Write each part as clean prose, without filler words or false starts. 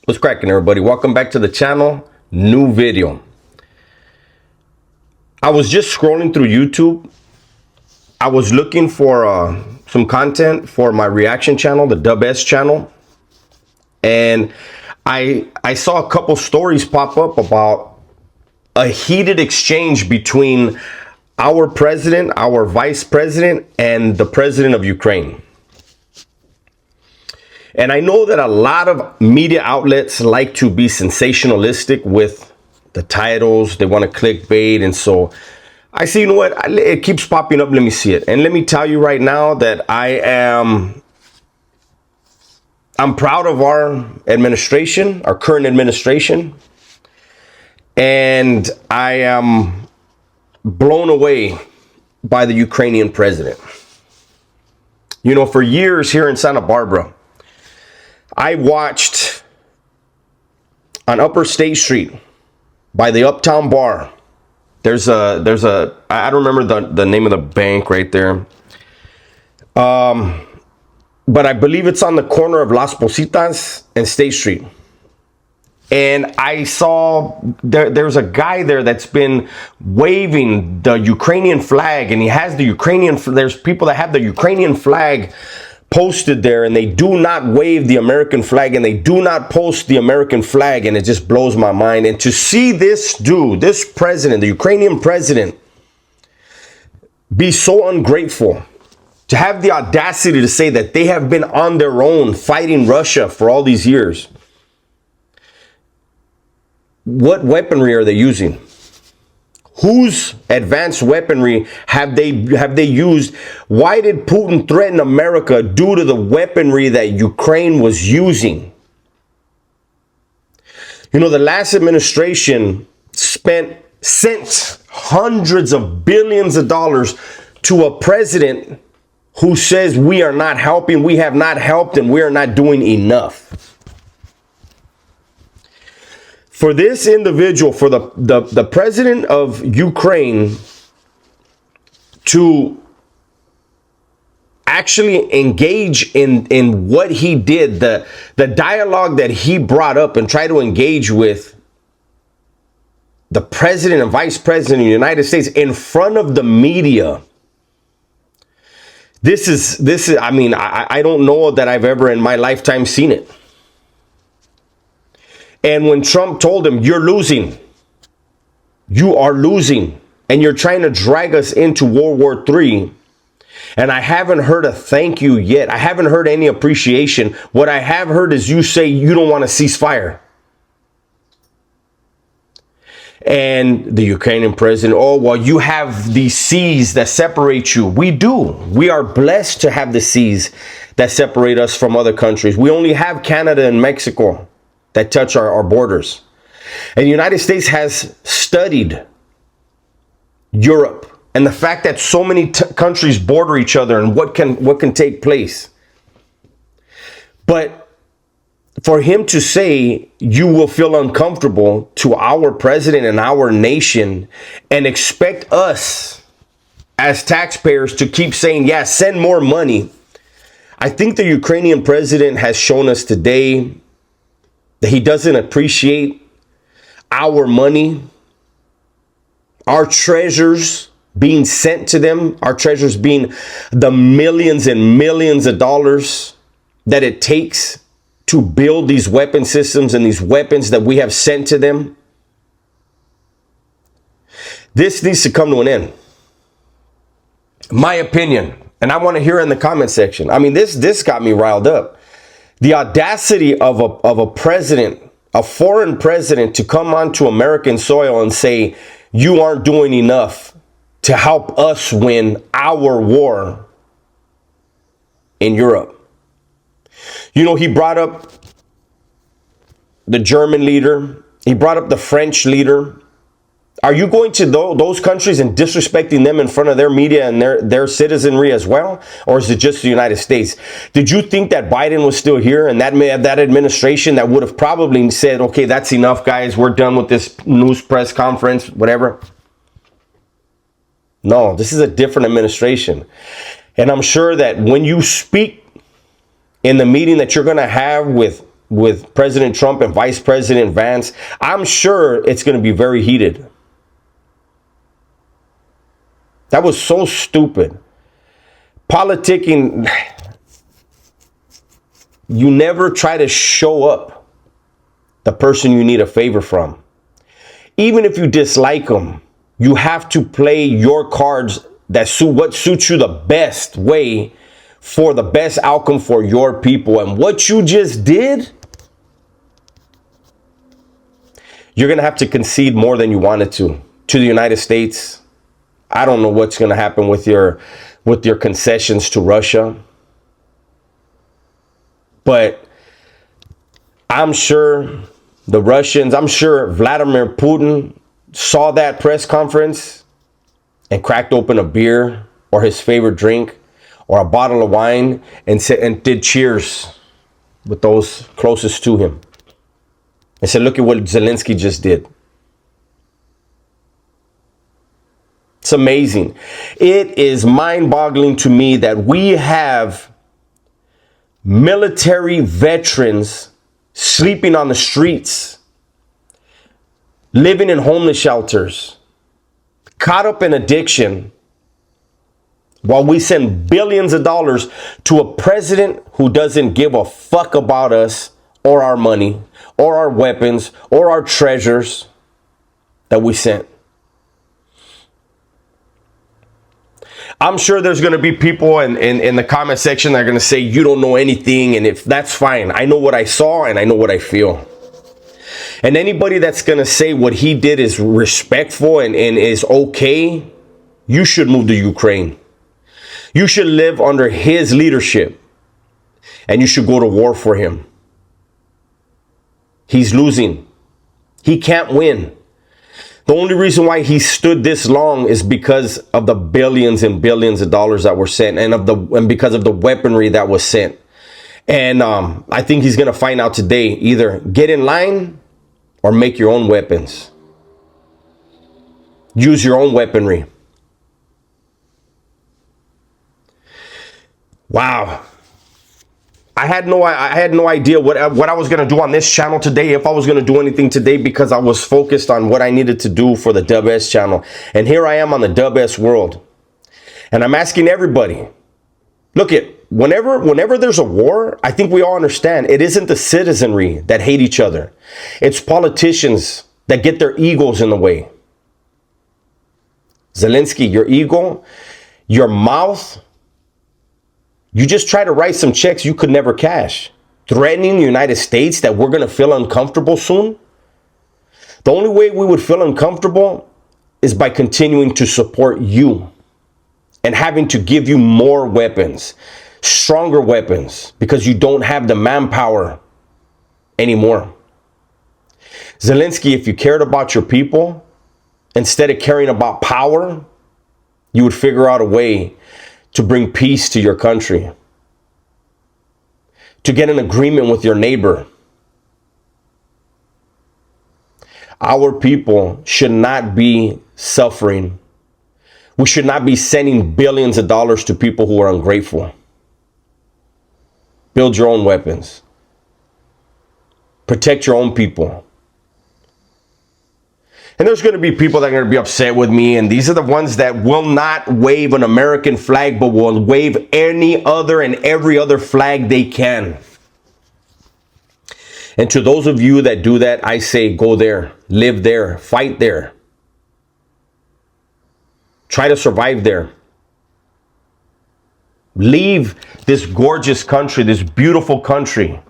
What's cracking, everybody? Welcome back to the channel. New video. I was just scrolling through YouTube. I was looking for some content for my reaction channel, the Dub S channel, and I saw a couple stories pop up about a heated exchange between our president, our vice president, and the president of Ukraine. And I know that a lot of media outlets like to be sensationalistic with the titles. They want to clickbait. And so I see, you know what? It keeps popping up. Let me see it. And let me tell you right now that I'm proud of our administration, our current administration. And I am blown away by the Ukrainian president. You know, for years here in Santa Barbara, I watched on Upper State Street by the Uptown Bar. There's a I don't remember the name of the bank right there. But I believe it's on the corner of Las Positas and State Street. And I saw there's a guy there that's been waving the Ukrainian flag, and he has the Ukrainian, there's people that have the Ukrainian flag posted there, and they do not wave the American flag, and they do not post the American flag, and it just blows my mind. And to see this dude, this president, the Ukrainian president, be so ungrateful, to have the audacity to say that they have been on their own fighting Russia for all these years. What weaponry are they using? Whose advanced weaponry have they used? Why did Putin threaten America due to the weaponry that Ukraine was using? You know, the last administration sent hundreds of billions of dollars to a president who says we are not helping, we have not helped, and we are not doing enough. For this individual, for the president of Ukraine to actually engage in what he did, the dialogue that he brought up and try to engage with the president and vice president of the United States in front of the media. This is, I mean, I don't know that I've ever in my lifetime seen it. And when Trump told him, you're losing, you are losing, and you're trying to drag us into World War III, and I haven't heard a thank you yet. I haven't heard any appreciation. What I have heard is you say you don't want to cease fire. And the Ukrainian president, oh, well, you have these seas that separate you. We do. We are blessed to have the seas that separate us from other countries. We only have Canada and Mexico that touch our borders. And the United States has studied Europe and the fact that so many countries border each other and what can take place. But for him to say you will feel uncomfortable to our president and our nation and expect us as taxpayers to keep saying, yeah, send more money. I think the Ukrainian president has shown us today that he doesn't appreciate our money, our treasures being sent to them, our treasures being the millions and millions of dollars that it takes to build these weapon systems and these weapons that we have sent to them. This needs to come to an end. My opinion, and I want to hear in the comment section. I mean, this got me riled up. The audacity of a president, a foreign president, to come onto American soil and say, you aren't doing enough to help us win our war in Europe. You know, he brought up the German leader. He brought up the French leader. Are you going to those countries and disrespecting them in front of their media and their citizenry as well? Or is it just the United States? Did you think that Biden was still here and that administration that would have probably said, okay, that's enough, guys. We're done with this news press conference, whatever. No, this is a different administration. And I'm sure that when you speak in the meeting that you're going to have with with President Trump and Vice President Vance, I'm sure it's going to be very heated. That was so stupid. Politicking, you never try to show up the person you need a favor from. Even if you dislike them, you have to play your cards that what suits you the best way for the best outcome for your people. And what you just did, you're going to have to concede more than you wanted to the United States. I don't know what's going to happen with your concessions to Russia. But I'm sure the Russians, I'm sure Vladimir Putin saw that press conference and cracked open a beer or his favorite drink or a bottle of wine and did cheers with those closest to him. And said, look at what Zelenskyy just did. It's amazing. It is mind-boggling to me that we have military veterans sleeping on the streets, living in homeless shelters, caught up in addiction, while we send billions of dollars to a president who doesn't give a fuck about us or our money or our weapons or our treasures that we sent. I'm sure there's going to be people in the comment section that are going to say, you don't know anything. And if that's fine, I know what I saw and I know what I feel. And anybody that's going to say what he did is respectful and is okay, you should move to Ukraine. You should live under his leadership and you should go to war for him. He's losing. He can't win. The only reason why he stood this long is because of the billions and billions of dollars that were sent and because of the weaponry that was sent. And I think he's going to find out today, either get in line or make your own weapons. Use your own weaponry. Wow. I had no idea what I was going to do on this channel today, if I was going to do anything today, because I was focused on what I needed to do for the WS channel. And here I am on the WS world. And I'm asking everybody, look whenever there's a war, I think we all understand it isn't the citizenry that hate each other. It's politicians that get their egos in the way. Zelenskyy, your ego, your mouth, you just try to write some checks you could never cash, threatening the United States that we're going to feel uncomfortable soon. The only way we would feel uncomfortable is by continuing to support you and having to give you more weapons, stronger weapons, because you don't have the manpower anymore. Zelenskyy, if you cared about your people, instead of caring about power, you would figure out a way to bring peace to your country, to get an agreement with your neighbor. Our people should not be suffering. We should not be sending billions of dollars to people who are ungrateful. Build your own weapons. Protect your own people. And there's going to be people that are going to be upset with me. And these are the ones that will not wave an American flag, but will wave any other and every other flag they can. And to those of you that do that, I say, go there, live there, fight there. Try to survive there. Leave this gorgeous country, this beautiful country,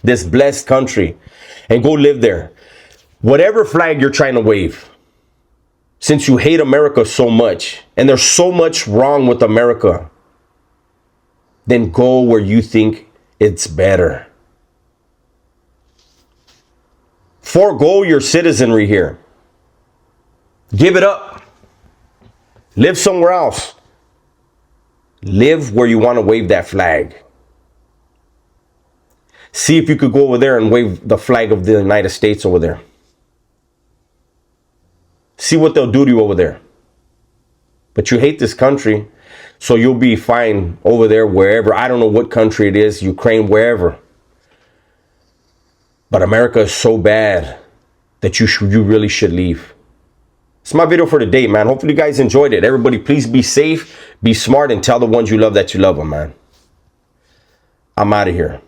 this blessed country, and go live there. Whatever flag you're trying to wave, since you hate America so much, and there's so much wrong with America, then go where you think it's better. Forgo your citizenry here. Give it up. Live somewhere else. Live where you want to wave that flag. See if you could go over there and wave the flag of the United States over there. See what they'll do to you over there. But you hate this country, so you'll be fine over there, wherever. I don't know what country it is, Ukraine, wherever. But America is so bad that you really should leave. It's my video for today, man. Hopefully you guys enjoyed it. Everybody, please be safe, be smart, and tell the ones you love that you love them, man. I'm out of here.